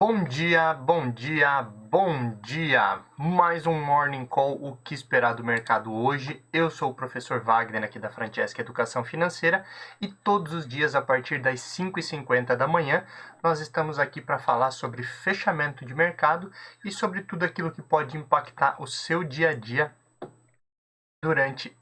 Bom dia, bom dia, bom dia! Mais um Morning Call, o que esperar do mercado hoje? Eu sou o professor Wagner aqui da Francesca Educação Financeira e todos os dias a partir das 5h50 da manhã nós estamos aqui para falar sobre fechamento de mercado e sobre tudo aquilo que pode impactar o seu dia a dia durante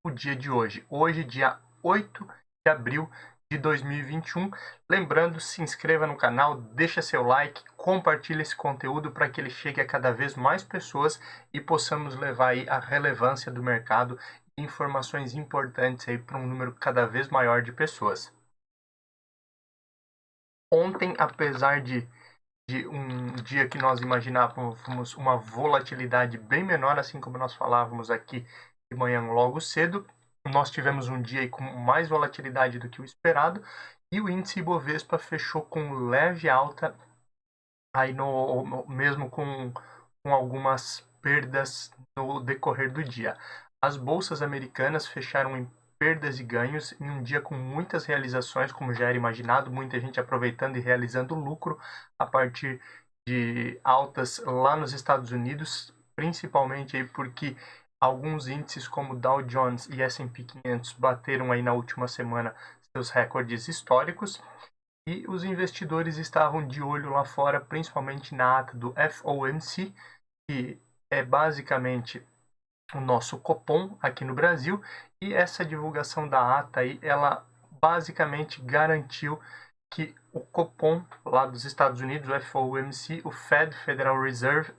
o dia de hoje. Hoje, dia 8 de abril de 2021. Lembrando, se inscreva no canal, deixa seu like, compartilhe esse conteúdo para que ele chegue a cada vez mais pessoas e possamos levar aí a relevância do mercado e informações importantes aí para um número cada vez maior de pessoas. Ontem, apesar de um dia que nós imaginávamos uma volatilidade bem menor, assim como nós falávamos aqui de manhã logo cedo, nós tivemos um dia aí com mais volatilidade do que o esperado e o índice Ibovespa fechou com leve alta, aí mesmo com algumas perdas no decorrer do dia. As bolsas americanas fecharam em perdas e ganhos em um dia com muitas realizações, como já era imaginado, muita gente aproveitando e realizando lucro a partir de altas lá nos Estados Unidos, principalmente aí porque alguns índices como Dow Jones e S&P 500 bateram aí na última semana seus recordes históricos. E os investidores estavam de olho lá fora, principalmente na ata do FOMC, que é basicamente o nosso Copom aqui no Brasil, e essa divulgação da ata aí, ela basicamente garantiu que o Copom lá dos Estados Unidos, o FOMC, o Fed, Federal Reserve,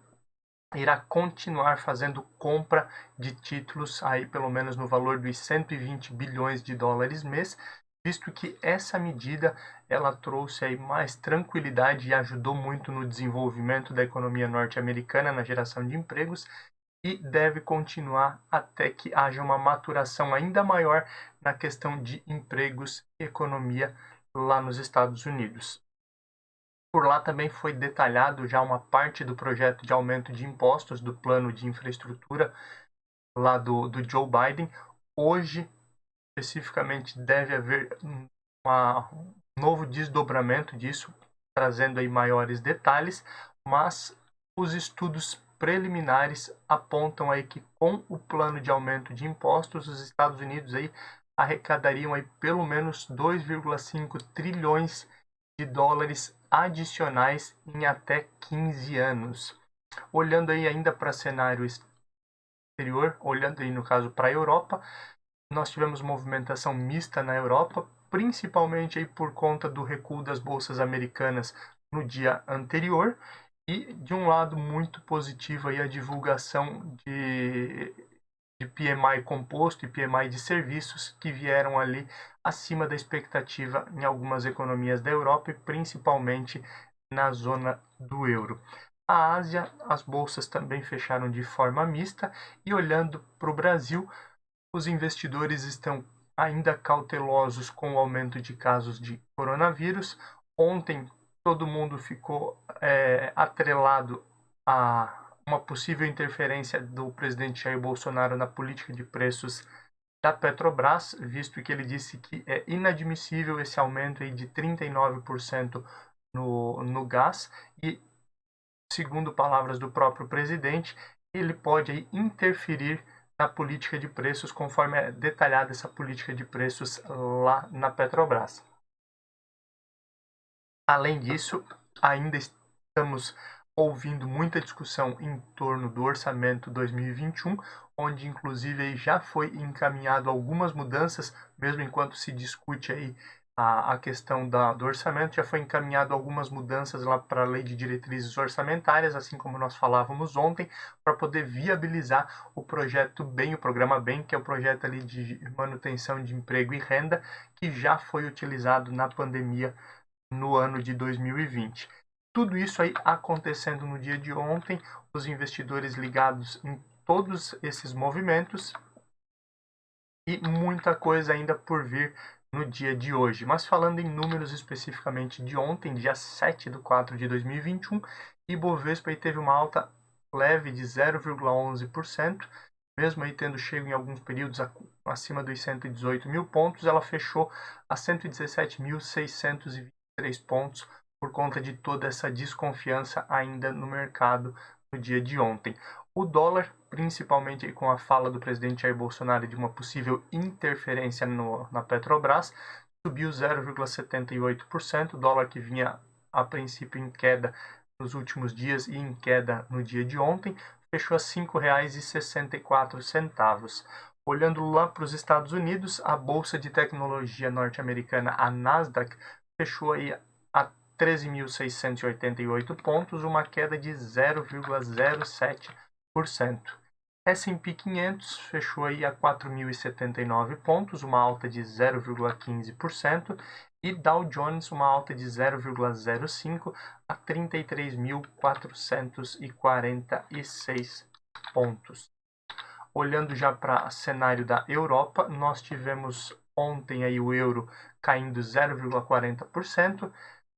irá continuar fazendo compra de títulos aí pelo menos no valor dos 120 bilhões de dólares mês, visto que essa medida ela trouxe aí mais tranquilidade e ajudou muito no desenvolvimento da economia norte-americana, na geração de empregos, e deve continuar até que haja uma maturação ainda maior na questão de empregos e economia lá nos Estados Unidos. Por lá também foi detalhado já uma parte do projeto de aumento de impostos do plano de infraestrutura lá do Joe Biden. Hoje, especificamente, deve haver um novo desdobramento disso, trazendo aí maiores detalhes, mas os estudos preliminares apontam aí que com o plano de aumento de impostos, os Estados Unidos aí arrecadariam aí pelo menos 2,5 trilhões de dólares adicionais em até 15 anos. Olhando aí ainda para cenário exterior, olhando aí no caso para a Europa, nós tivemos movimentação mista na Europa, principalmente aí por conta do recuo das bolsas americanas no dia anterior e de um lado muito positivo aí a divulgação de PMI composto e PMI de serviços que vieram ali acima da expectativa em algumas economias da Europa e principalmente na zona do euro. A Ásia, as bolsas também fecharam de forma mista e olhando para o Brasil, os investidores estão ainda cautelosos com o aumento de casos de coronavírus. Ontem todo mundo ficou atrelado a uma possível interferência do presidente Jair Bolsonaro na política de preços da Petrobras, visto que ele disse que é inadmissível esse aumento aí de 39% no gás e, segundo palavras do próprio presidente, ele pode aí interferir na política de preços, conforme é detalhada essa política de preços lá na Petrobras. Além disso, ainda estamos ouvindo muita discussão em torno do orçamento 2021, onde inclusive já foi encaminhado algumas mudanças, mesmo enquanto se discute aí a questão do orçamento, já foi encaminhado algumas mudanças lá para a lei de diretrizes orçamentárias, assim como nós falávamos ontem, para poder viabilizar o projeto BEM, o programa BEM, que é o projeto ali de manutenção de emprego e renda, que já foi utilizado na pandemia no ano de 2020. Tudo isso aí acontecendo no dia de ontem, os investidores ligados em todos esses movimentos e muita coisa ainda por vir no dia de hoje. Mas falando em números especificamente de ontem, dia 7 de 4 de 2021, Ibovespa aí teve uma alta leve de 0,11%, mesmo aí tendo chego em alguns períodos acima dos 118 mil pontos, ela fechou a 117.623 pontos, por conta de toda essa desconfiança ainda no mercado no dia de ontem. O dólar, principalmente com a fala do presidente Jair Bolsonaro de uma possível interferência na Petrobras, subiu 0,78%, dólar que vinha a princípio em queda nos últimos dias e em queda no dia de ontem, fechou a R$ 5,64. Olhando lá para os Estados Unidos, a bolsa de tecnologia norte-americana, a Nasdaq, fechou aí a 13.688 pontos, uma queda de 0,07%. S&P 500 fechou aí a 4.079 pontos, uma alta de 0,15%, e Dow Jones uma alta de 0,05% a 33.446 pontos. Olhando já para o cenário da Europa, nós tivemos ontem aí o euro caindo 0,40%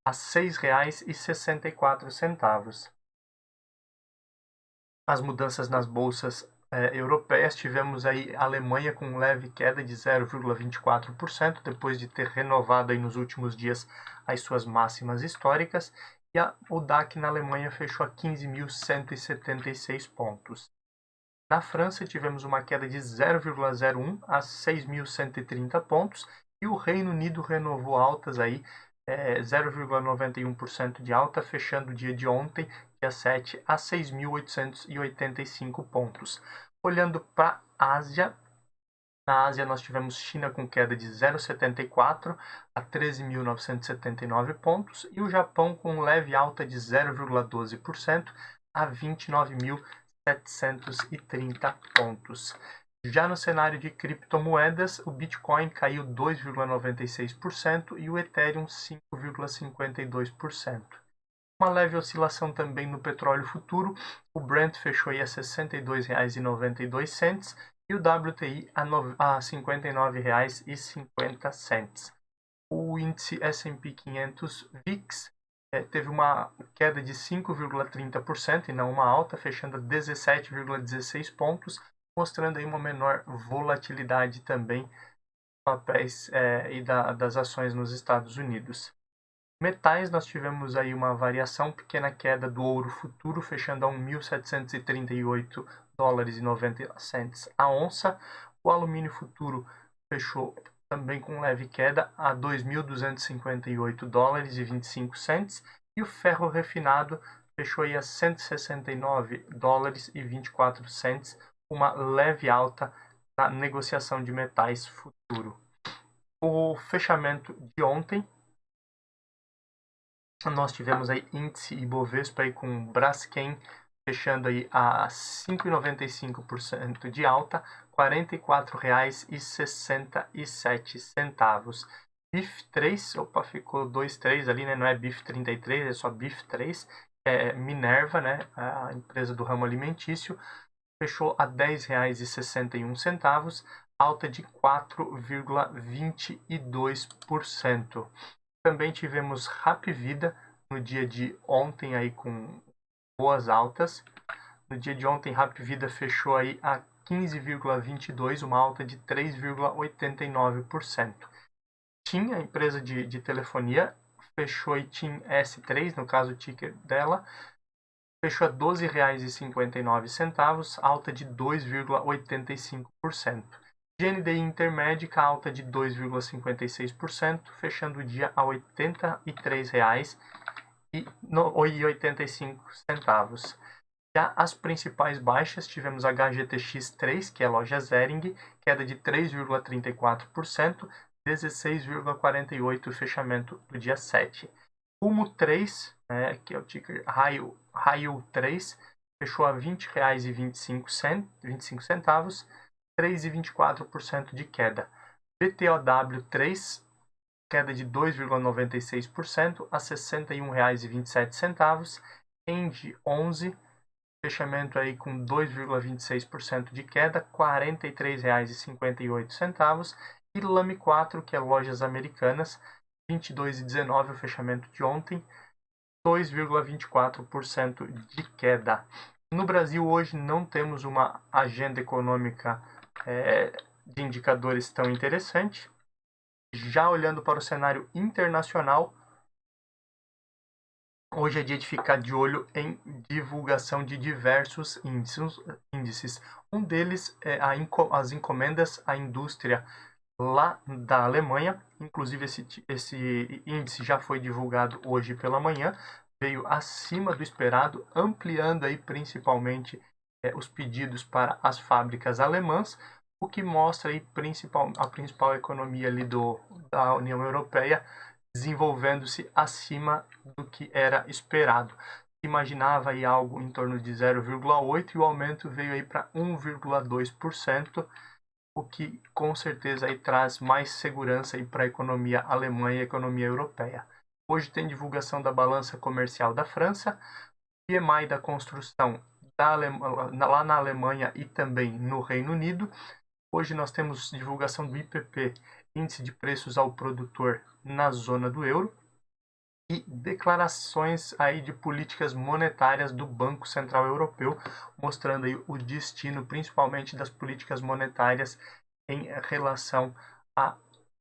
a R$ 6,64. As mudanças nas bolsas europeias, tivemos aí a Alemanha com leve queda de 0,24%, depois de ter renovado aí nos últimos dias as suas máximas históricas, e o DAX na Alemanha fechou a 15.176 pontos. Na França, tivemos uma queda de 0,01 a 6.130 pontos, e o Reino Unido renovou altas aí, 0,91% de alta, fechando o dia de ontem, dia 7, a 6.885 pontos. Olhando para a Ásia, na Ásia nós tivemos China com queda de 0,74 a 13.979 pontos, e o Japão com leve alta de 0,12% a 29.730 pontos. Já no cenário de criptomoedas, o Bitcoin caiu 2,96% e o Ethereum 5,52%. Uma leve oscilação também no petróleo futuro, o Brent fechou aí a R$ 62,92 e o WTI a R$ 59,50. O índice S&P 500 VIX teve uma queda de 5,30% e não uma alta, fechando a 17,16 pontos, mostrando aí uma menor volatilidade também dos papéis e das ações nos Estados Unidos. Metais, nós tivemos aí uma variação, pequena queda do ouro futuro, fechando a 1.738 dólares e 90 cents a onça. O alumínio futuro fechou também com leve queda a 2.258 dólares e 25 cents. E o ferro refinado fechou aí a 169 dólares e 24 cents, uma leve alta na negociação de metais futuro. O fechamento de ontem, nós tivemos aí índice Ibovespa aí com Braskem fechando aí a 5,95% de alta, R$ 44,67. BIF 3, opa, ficou 2,3 ali, né? Não é BIF 33, é só BIF 3. Minerva, né? A empresa do ramo alimentício, fechou a R$ 10,61, alta de 4,22%. Também tivemos Hapvida no dia de ontem aí com boas altas. No dia de ontem, Hapvida fechou aí a 15,22, uma alta de 3,89%. TIM, a empresa de telefonia, fechou aí TIM S3, no caso o ticker dela, fechou a R$ 12,59, alta de 2,85%. GNDI Intermédica, alta de 2,56%, fechando o dia a R$ 83,85. Já as principais baixas, tivemos a HGTX3, que é a loja Zering, queda de 3,34%, 16,48% o fechamento do dia 7. Rumo 3, que é o ticker Raio 3, fechou a R$ 20,25, 3,24% de queda. BTOW 3, queda de 2,96% a R$ 61,27. ENGIE 11, fechamento aí com 2,26% de queda, R$ 43,58. E Lame 4, que é lojas americanas, 22,19 o fechamento de ontem, 2,24% de queda. No Brasil hoje não temos uma agenda econômica de indicadores tão interessante. Já olhando para o cenário internacional, Hoje é dia de ficar de olho em divulgação de diversos índices. Um deles é as encomendas à indústria lá da Alemanha. Inclusive, esse índice já foi divulgado hoje pela manhã, veio acima do esperado, ampliando aí principalmente os pedidos para as fábricas alemãs, o que mostra aí a principal economia ali da União Europeia desenvolvendo-se acima do que era esperado. Imaginava aí algo em torno de 0,8 e o aumento veio aí para 1,2%, o que com certeza aí traz mais segurança para a economia alemã e a economia europeia. Hoje tem divulgação da balança comercial da França, PMI da construção lá na Alemanha e também no Reino Unido. Hoje nós temos divulgação do IPP, Índice de Preços ao Produtor na zona do euro, e declarações aí de políticas monetárias do Banco Central Europeu, mostrando aí o destino principalmente das políticas monetárias em relação à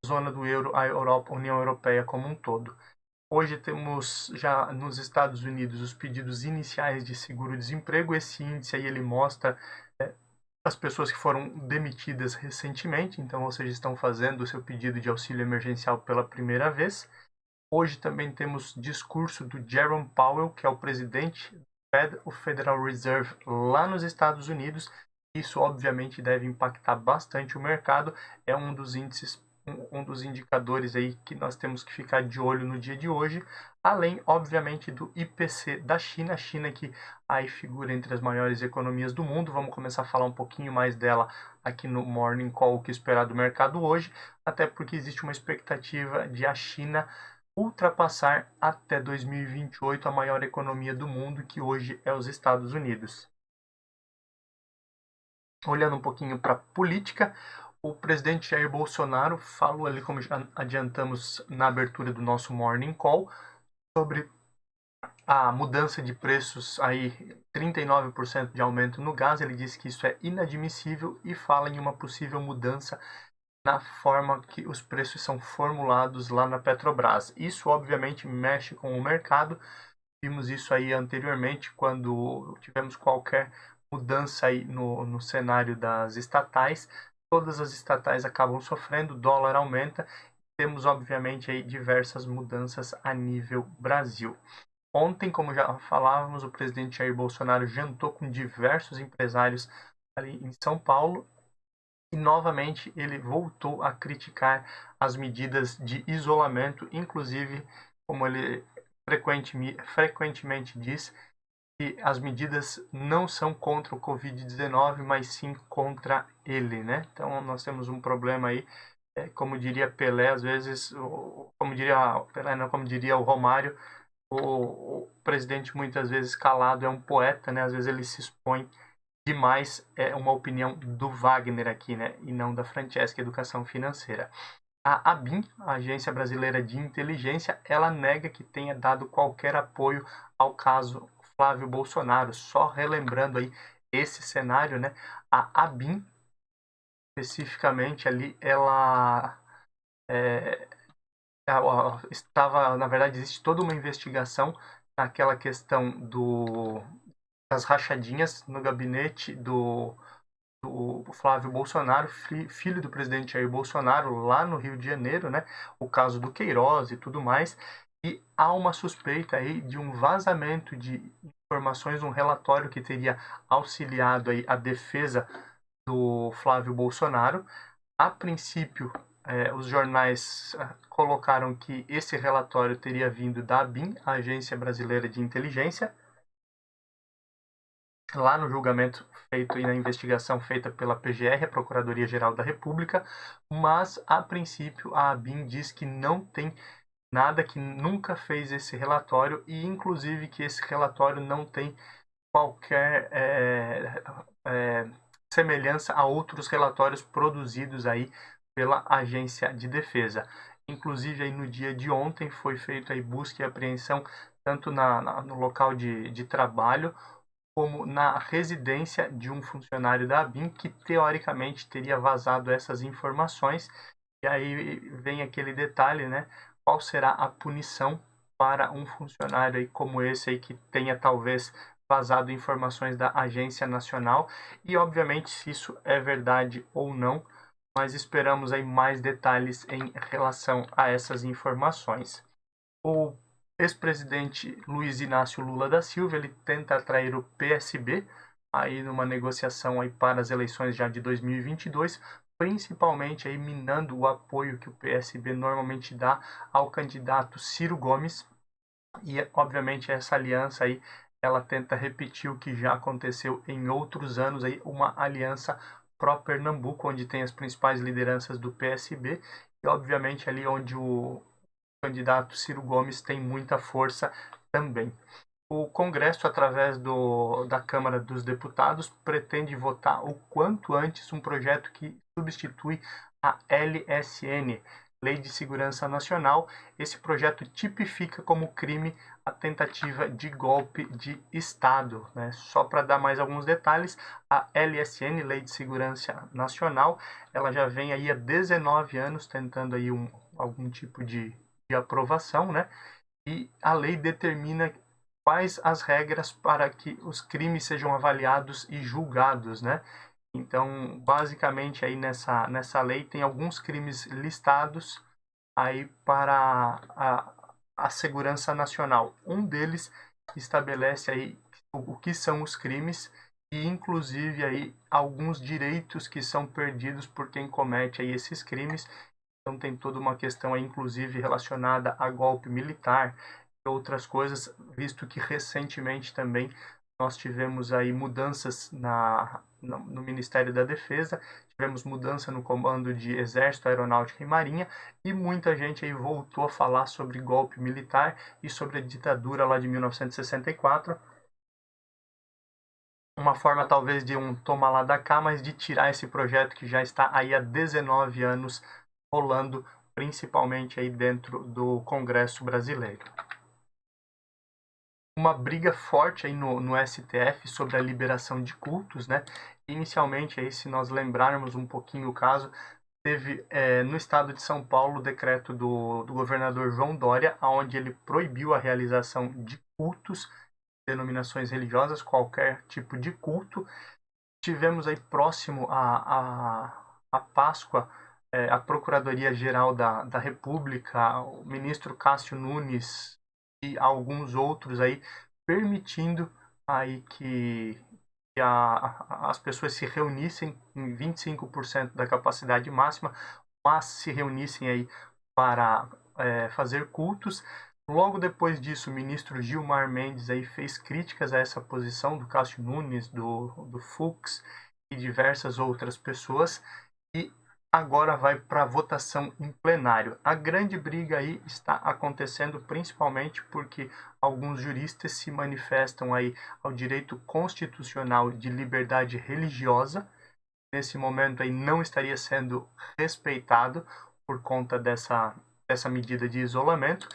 zona do euro, à Europa, União Europeia como um todo. Hoje temos já nos Estados Unidos os pedidos iniciais de seguro-desemprego. Esse índice aí ele mostra as pessoas que foram demitidas recentemente, então, ou seja, estão fazendo o seu pedido de auxílio emergencial pela primeira vez. Hoje também temos discurso do Jerome Powell, que é o presidente do Fed, o Federal Reserve lá nos Estados Unidos. Isso obviamente deve impactar bastante o mercado, é um dos índices, um dos indicadores aí que nós temos que ficar de olho no dia de hoje, além obviamente do IPC da China, a China que aí figura entre as maiores economias do mundo. Vamos começar a falar um pouquinho mais dela aqui no Morning Call, o que esperar do mercado hoje, até porque existe uma expectativa de a China ultrapassar até 2028 a maior economia do mundo, que hoje é os Estados Unidos. Olhando um pouquinho para a política, o presidente Jair Bolsonaro falou ali, como já adiantamos na abertura do nosso Morning Call, sobre a mudança de preços aí, 39% de aumento no gás. Ele disse que isso é inadmissível e fala em uma possível mudança na forma que os preços são formulados lá na Petrobras. Isso obviamente mexe com o mercado. Vimos isso aí anteriormente quando tivemos qualquer mudança aí no cenário das estatais. Todas as estatais acabam sofrendo, o dólar aumenta. Temos obviamente aí diversas mudanças a nível Brasil. Ontem, como já falávamos, o presidente Jair Bolsonaro jantou com diversos empresários ali em São Paulo. E novamente ele voltou a criticar as medidas de isolamento, inclusive, como ele frequentemente diz, que as medidas não são contra o Covid-19, mas sim contra ele, né? Então nós temos um problema aí, como diria Pelé, às vezes, como diria Pelé, não, como diria o Romário, o presidente muitas vezes calado é um poeta, né? Às vezes ele se expõe demais, é uma opinião do Wagner aqui, né, e não da Francesca Educação Financeira. A ABIN, a Agência Brasileira de Inteligência, ela nega que tenha dado qualquer apoio ao caso Flávio Bolsonaro. Só relembrando aí esse cenário, né, a ABIN, especificamente ali, ela estava, na verdade, existe toda uma investigação naquela questão das rachadinhas no gabinete do Flávio Bolsonaro, filho do presidente Jair Bolsonaro, lá no Rio de Janeiro, né? O caso do Queiroz e tudo mais. E há uma suspeita aí de um vazamento de informações, um relatório que teria auxiliado aí a defesa do Flávio Bolsonaro. A princípio, os jornais colocaram que esse relatório teria vindo da ABIN, a Agência Brasileira de Inteligência, lá no julgamento feito e na investigação feita pela PGR, a Procuradoria-Geral da República, mas, a princípio, a ABIN diz que não tem nada, que nunca fez esse relatório e, inclusive, que esse relatório não tem qualquer semelhança a outros relatórios produzidos aí pela Agência de Defesa. Inclusive, aí no dia de ontem foi feita aí busca e apreensão tanto no local de trabalho como na residência de um funcionário da ABIN que teoricamente teria vazado essas informações. E aí vem aquele detalhe, né? Qual será a punição para um funcionário aí como esse aí que tenha talvez vazado informações da Agência Nacional e obviamente se isso é verdade ou não, mas esperamos aí mais detalhes em relação a essas informações. O ex-presidente Luiz Inácio Lula da Silva, ele tenta atrair o PSB aí numa negociação aí para as eleições já de 2022, principalmente aí minando o apoio que o PSB normalmente dá ao candidato Ciro Gomes. E obviamente essa aliança aí ela tenta repetir o que já aconteceu em outros anos aí, uma aliança pró-Pernambuco, onde tem as principais lideranças do PSB e obviamente ali onde o candidato Ciro Gomes tem muita força também. O Congresso, através da Câmara dos Deputados, pretende votar o quanto antes um projeto que substitui a LSN, Lei de Segurança Nacional. Esse projeto tipifica como crime a tentativa de golpe de Estado. Né? Só para dar mais alguns detalhes, a LSN, Lei de Segurança Nacional, ela já vem aí há 19 anos tentando aí algum tipo de aprovação, né? E a lei determina quais as regras para que os crimes sejam avaliados e julgados, né? Então, basicamente aí nessa lei tem alguns crimes listados aí para a segurança nacional. Um deles estabelece aí o que são os crimes e inclusive aí alguns direitos que são perdidos por quem comete aí esses crimes. Então tem toda uma questão aí, inclusive relacionada a golpe militar e outras coisas, visto que recentemente também nós tivemos aí mudanças no Ministério da Defesa, tivemos mudança no comando de Exército, Aeronáutica e Marinha, e muita gente aí voltou a falar sobre golpe militar e sobre a ditadura lá de 1964. Uma forma talvez de um toma lá da cá, mas de tirar esse projeto que já está aí há 19 anos rolando, principalmente aí dentro do Congresso brasileiro. Uma briga forte aí no STF sobre a liberação de cultos, né? Inicialmente, aí, se nós lembrarmos um pouquinho o caso, teve no estado de São Paulo o decreto do governador João Dória, onde ele proibiu a realização de cultos, denominações religiosas, qualquer tipo de culto. Tivemos aí próximo a Páscoa, a Procuradoria-Geral da República, o ministro Cássio Nunes e alguns outros aí permitindo aí que as pessoas se reunissem em 25% da capacidade máxima, mas se reunissem aí para fazer cultos. Logo depois disso, o ministro Gilmar Mendes aí fez críticas a essa posição do Cássio Nunes, do Fux e diversas outras pessoas, e agora vai para votação em plenário. A grande briga aí está acontecendo principalmente porque alguns juristas se manifestam aí ao direito constitucional de liberdade religiosa. Nesse momento aí não estaria sendo respeitado por conta dessa medida de isolamento.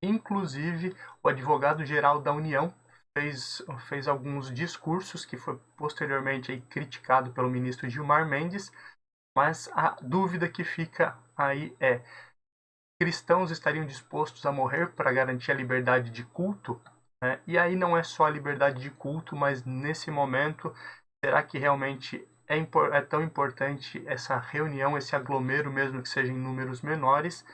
Inclusive, o advogado-geral da União fez alguns discursos que foi posteriormente aí criticado pelo ministro Gilmar Mendes, mas a dúvida que fica aí é: cristãos estariam dispostos a morrer para garantir a liberdade de culto? Né? E aí não é só a liberdade de culto, mas nesse momento, será que realmente é tão importante essa reunião, esse aglomero, mesmo que seja em números menores?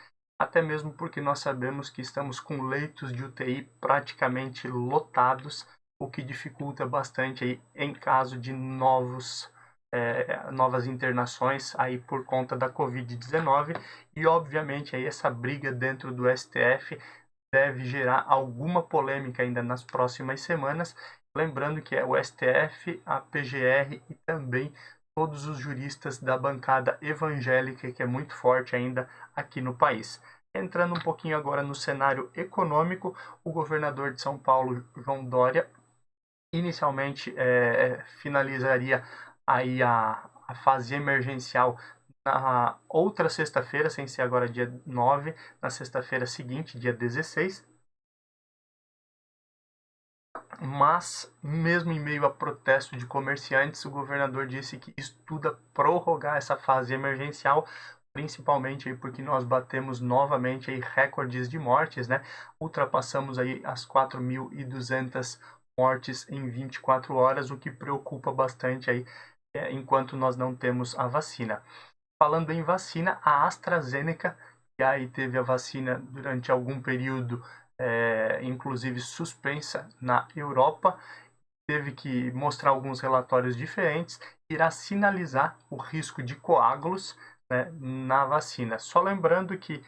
Até mesmo porque nós sabemos que estamos com leitos de UTI praticamente lotados, o que dificulta bastante aí em caso de novas internações aí por conta da Covid-19 e obviamente aí essa briga dentro do STF deve gerar alguma polêmica ainda nas próximas semanas, lembrando que é o STF, a PGR e também todos os juristas da bancada evangélica, que é muito forte ainda aqui no país. Entrando um pouquinho agora no cenário econômico, o governador de São Paulo, João Dória, inicialmente finalizaria aí a fase emergencial na outra sexta-feira, sem ser agora dia 9, na sexta-feira seguinte, dia 16. Mas, mesmo em meio a protesto de comerciantes, o governador disse que estuda prorrogar essa fase emergencial, principalmente aí porque nós batemos novamente aí recordes de mortes, né? Ultrapassamos aí as 4.200 mortes em 24 horas, o que preocupa bastante aí, enquanto nós não temos a vacina. Falando em vacina, a AstraZeneca, que aí teve a vacina durante algum período, inclusive suspensa na Europa, teve que mostrar alguns relatórios diferentes, irá sinalizar o risco de coágulos, né, na vacina. Só lembrando que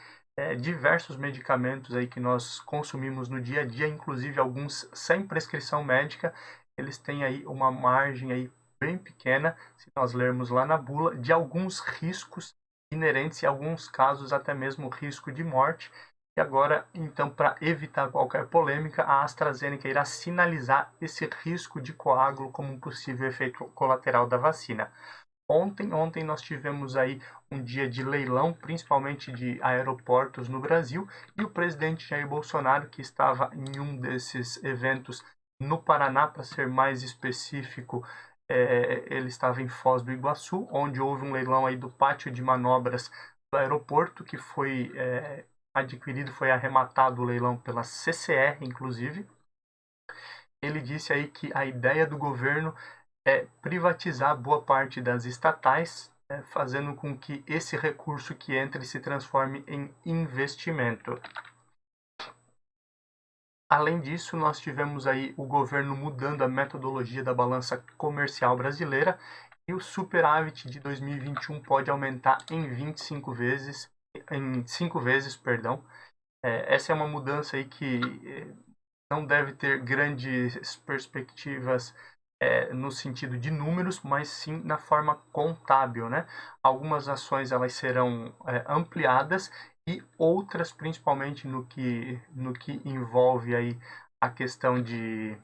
diversos medicamentos aí que nós consumimos no dia a dia, inclusive alguns sem prescrição médica, eles têm aí uma margem aí bem pequena, se nós lermos lá na bula, de alguns riscos inerentes e em alguns casos até mesmo risco de morte. E agora, então, para evitar qualquer polêmica, a AstraZeneca irá sinalizar esse risco de coágulo como um possível efeito colateral da vacina. Ontem nós tivemos aí um dia de leilão, principalmente de aeroportos no Brasil, e o presidente Jair Bolsonaro, que estava em um desses eventos no Paraná, para ser mais específico, ele estava em Foz do Iguaçu, onde houve um leilão aí do pátio de manobras do aeroporto, que foi adquirido, foi arrematado o leilão pela CCR, inclusive. Ele disse aí que a ideia do governo é privatizar boa parte das estatais, fazendo com que esse recurso que entre se transforme em investimento. Além disso, nós tivemos aí o governo mudando a metodologia da balança comercial brasileira e o superávit de 2021 pode aumentar em 25 vezes, em 5 vezes, perdão. Essa é uma mudança aí que não deve ter grandes perspectivas no sentido de números, mas sim na forma contábil, né? Algumas ações elas serão ampliadas e outras, principalmente no que envolve aí a questão de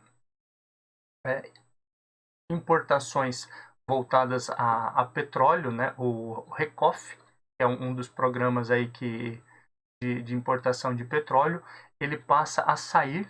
importações voltadas a petróleo, né? O RECOF, que é um dos programas aí de importação de petróleo, ele passa a sair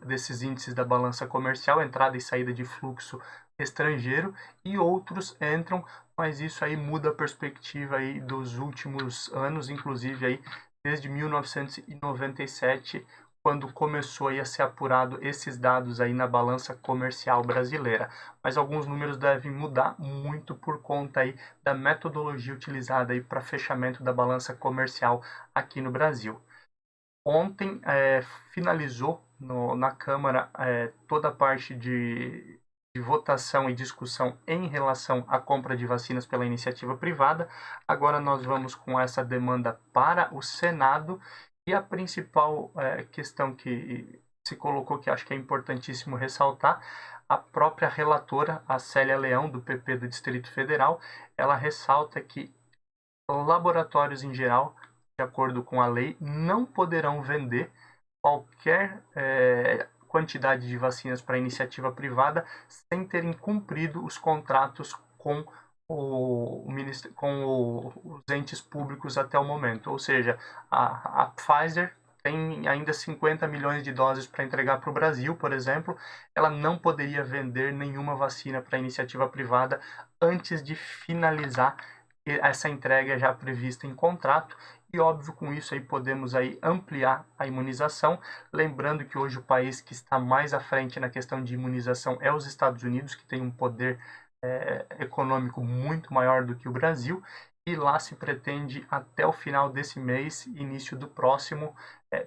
desses índices da balança comercial, entrada e saída de fluxo estrangeiro, e outros entram, mas isso aí muda a perspectiva aí dos últimos anos, inclusive aí desde 1997, quando começou aí a ser apurado esses dados aí na balança comercial brasileira. Mas alguns números devem mudar muito por conta aí da metodologia utilizada aí para fechamento da balança comercial aqui no Brasil. Ontem finalizou na Câmara toda a parte de votação e discussão em relação à compra de vacinas pela iniciativa privada. Agora nós vamos com essa demanda para o Senado e a principal questão que se colocou, que acho que é importantíssimo ressaltar, a própria relatora, a Célia Leão, do PP do Distrito Federal, ela ressalta que laboratórios em geral, de acordo com a lei, não poderão vender qualquer quantidade de vacinas para iniciativa privada sem terem cumprido os contratos com os entes públicos até o momento. Ou seja, a Pfizer tem ainda 50 milhões de doses para entregar para o Brasil, por exemplo, ela não poderia vender nenhuma vacina para iniciativa privada antes de finalizar essa entrega já prevista em contrato. E óbvio, com isso aí podemos aí ampliar a imunização, lembrando que hoje o país que está mais à frente na questão de imunização é os Estados Unidos, que tem um poder econômico muito maior do que o Brasil, e lá se pretende até o final desse mês, início do próximo,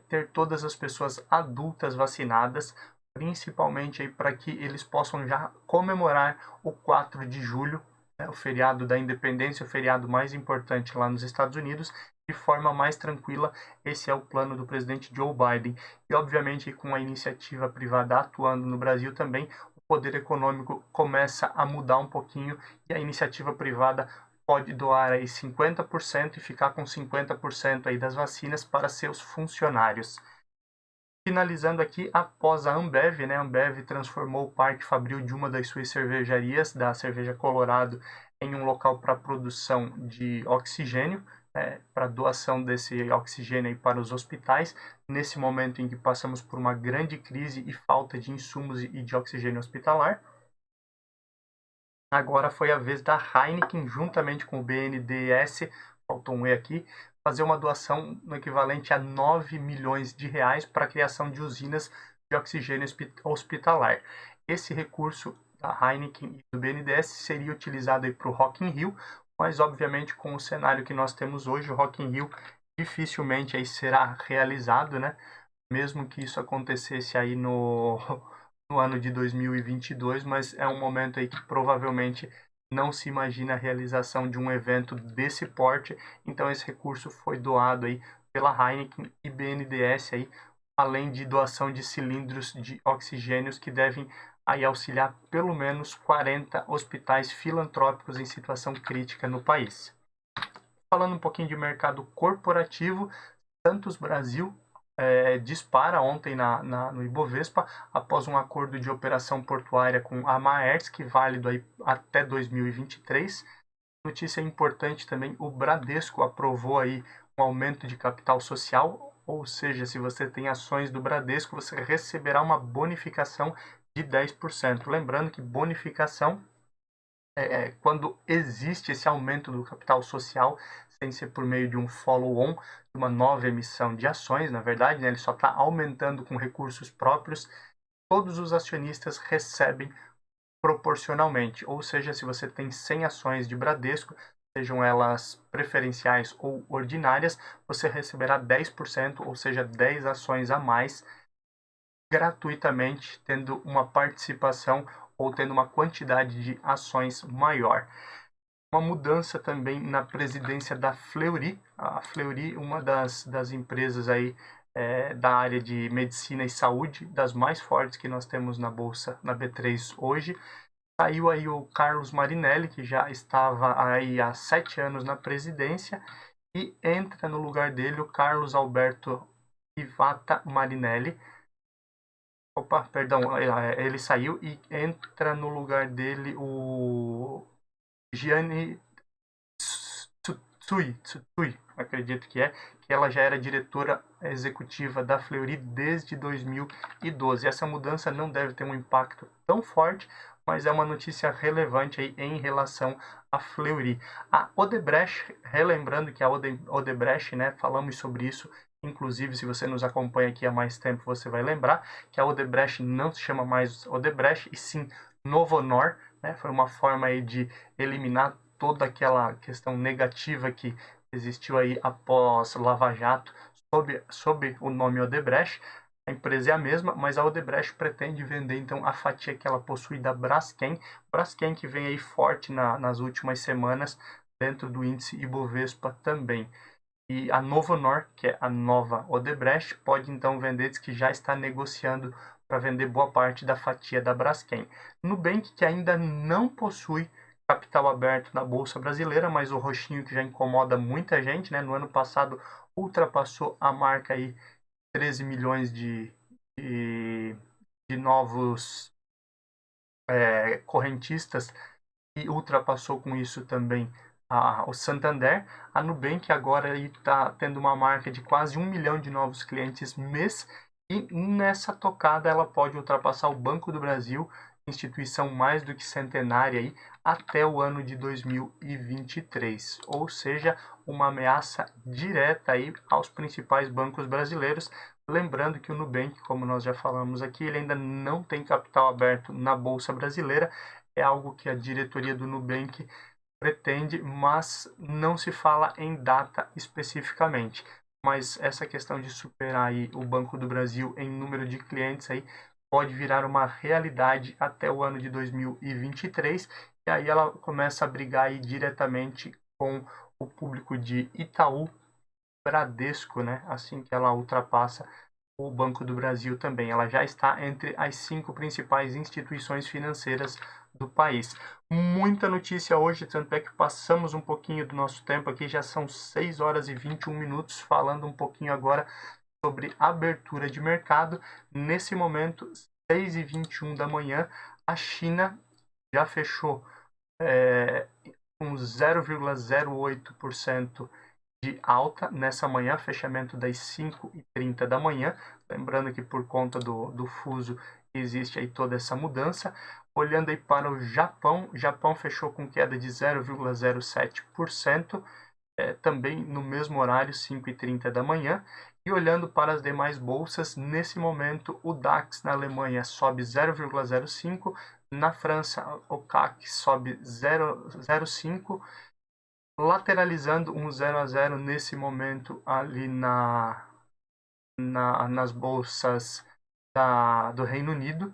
ter todas as pessoas adultas vacinadas, principalmente aí para que eles possam já comemorar o 4 de julho, o feriado da independência, o feriado mais importante lá nos Estados Unidos, de forma mais tranquila. Esse é o plano do presidente Joe Biden. E, obviamente, com a iniciativa privada atuando no Brasil também, o poder econômico começa a mudar um pouquinho e a iniciativa privada pode doar aí 50% e ficar com 50% aí das vacinas para seus funcionários. Finalizando aqui, após a Ambev, né? A Ambev transformou o Parque Fabril de uma das suas cervejarias, da Cerveja Colorado, em um local para produção de oxigênio, para doação desse oxigênio aí para os hospitais, nesse momento em que passamos por uma grande crise e falta de insumos e de oxigênio hospitalar. agora foi a vez da Heineken, juntamente com o BNDES, faltou um E aqui, fazer uma doação no equivalente a 9 milhões de reais para a criação de usinas de oxigênio hospitalar. Esse recurso da Heineken e do BNDES seria utilizado para o Rock in Rio, mas obviamente com o cenário que nós temos hoje, o Rock in Rio dificilmente aí será realizado, né? Mesmo que isso acontecesse aí no ano de 2022, mas é um momento aí que provavelmente não se imagina a realização de um evento desse porte, então esse recurso foi doado aí pela Heineken e BNDES aí, além de doação de cilindros de oxigênios que devem aí auxiliar pelo menos 40 hospitais filantrópicos em situação crítica no país. Falando um pouquinho de mercado corporativo, Santos Brasil dispara ontem no Ibovespa após um acordo de operação portuária com a Maersk, válido aí até 2023. Notícia importante também, o Bradesco aprovou aí um aumento de capital social, ou seja, se você tem ações do Bradesco, você receberá uma bonificação de 10%. Lembrando que bonificação quando existe esse aumento do capital social, sem ser por meio de um follow-on, de uma nova emissão de ações, na verdade, né, ele só está aumentando com recursos próprios, todos os acionistas recebem proporcionalmente, ou seja, se você tem 100 ações de Bradesco, sejam elas preferenciais ou ordinárias, você receberá 10%, ou seja, 10 ações a mais, gratuitamente, tendo uma participação ou tendo uma quantidade de ações maior. Uma mudança também na presidência da Fleury. A Fleury, uma das empresas aí da área de medicina e saúde, das mais fortes que nós temos na Bolsa, na B3 hoje. Saiu aí o Carlos Marinelli, que já estava aí há 7 anos na presidência, e entra no lugar dele o Carlos Alberto Ivata Marinelli. Opa, perdão, ele saiu e entra no lugar dele o Gianni Tsutsui, acredito que ela já era diretora executiva da Fleury desde 2012. Essa mudança não deve ter um impacto tão forte, mas é uma notícia relevante aí em relação à Fleury. A Odebrecht, relembrando que a Odebrecht, né, falamos sobre isso, inclusive se você nos acompanha aqui há mais tempo, você vai lembrar que a Odebrecht não se chama mais Odebrecht, e sim Novonor, né, foi uma forma aí de eliminar toda aquela questão negativa que existiu aí após Lava Jato sob o nome Odebrecht. A empresa é a mesma, mas a Odebrecht pretende vender então a fatia que ela possui da Braskem, Braskem que vem aí forte nas últimas semanas dentro do índice Ibovespa também. E a Novonor, que é a nova Odebrecht, pode então vender, diz que já está negociando para vender boa parte da fatia da Braskem. Nubank, que ainda não possui capital aberto na Bolsa Brasileira, mas o roxinho que já incomoda muita gente, né? No ano passado ultrapassou a marca aí 13 milhões de novos correntistas e ultrapassou com isso também o Santander. A Nubank agora está tendo uma marca de quase 1 milhão de novos clientes mês, e nessa tocada ela pode ultrapassar o Banco do Brasil, instituição mais do que centenária aí, até o ano de 2023, ou seja, uma ameaça direta aí aos principais bancos brasileiros. Lembrando que o Nubank, como nós já falamos aqui, ele ainda não tem capital aberto na Bolsa Brasileira, é algo que a diretoria do Nubank pretende, mas não se fala em data especificamente. Mas essa questão de superar aí o Banco do Brasil em número de clientes aí pode virar uma realidade até o ano de 2023, e aí ela começa a brigar aí diretamente com o público de Itaú, Bradesco, né? Assim que ela ultrapassa o Banco do Brasil também. Ela já está entre as 5 principais instituições financeiras do país. Muita notícia hoje, tanto é que passamos um pouquinho do nosso tempo aqui, já são 6 horas e 21 minutos, falando um pouquinho agora sobre abertura de mercado. Nesse momento, 6h21 da manhã, a China já fechou com 0,08% de alta nessa manhã, fechamento das 5h30 da manhã. Lembrando que por conta do fuso existe aí toda essa mudança. Olhando aí para o Japão fechou com queda de 0,07%, também no mesmo horário, 5h30 da manhã. E olhando para as demais bolsas, nesse momento o DAX na Alemanha sobe 0,05%, na França o CAC sobe 0,05%, lateralizando um 0 a 0 nesse momento ali nas bolsas do Reino Unido.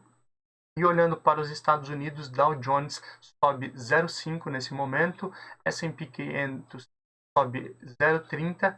E olhando para os Estados Unidos, Dow Jones sobe 0,5 nesse momento, S&P 500 sobe 0,30,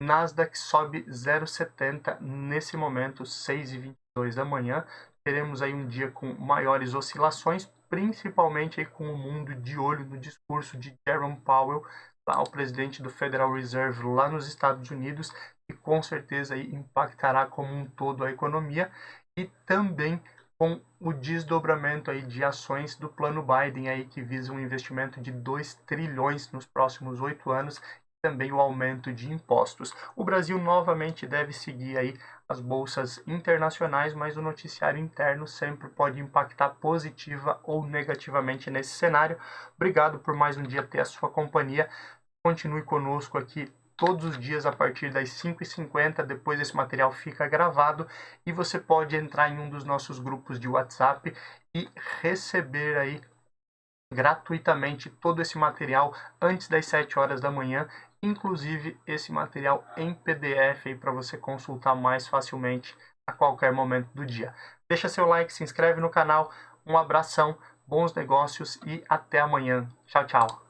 Nasdaq sobe 0,70 nesse momento, 6h22 da manhã. Teremos aí um dia com maiores oscilações, principalmente aí com o mundo de olho no discurso de Jerome Powell, lá, o presidente do Federal Reserve lá nos Estados Unidos, que com certeza aí impactará como um todo a economia, e também com o desdobramento aí de ações do plano Biden aí, que visa um investimento de 2 trilhões nos próximos 8 anos, também o aumento de impostos. O Brasil novamente deve seguir aí as bolsas internacionais, mas o noticiário interno sempre pode impactar positiva ou negativamente nesse cenário. Obrigado por mais um dia ter a sua companhia. Continue conosco aqui todos os dias a partir das 5h50, depois esse material fica gravado e você pode entrar em um dos nossos grupos de WhatsApp e receber aí gratuitamente todo esse material antes das 7 horas da manhã, inclusive esse material em PDF para você consultar mais facilmente a qualquer momento do dia. Deixa seu like, se inscreve no canal, um abração, bons negócios e até amanhã. Tchau, tchau.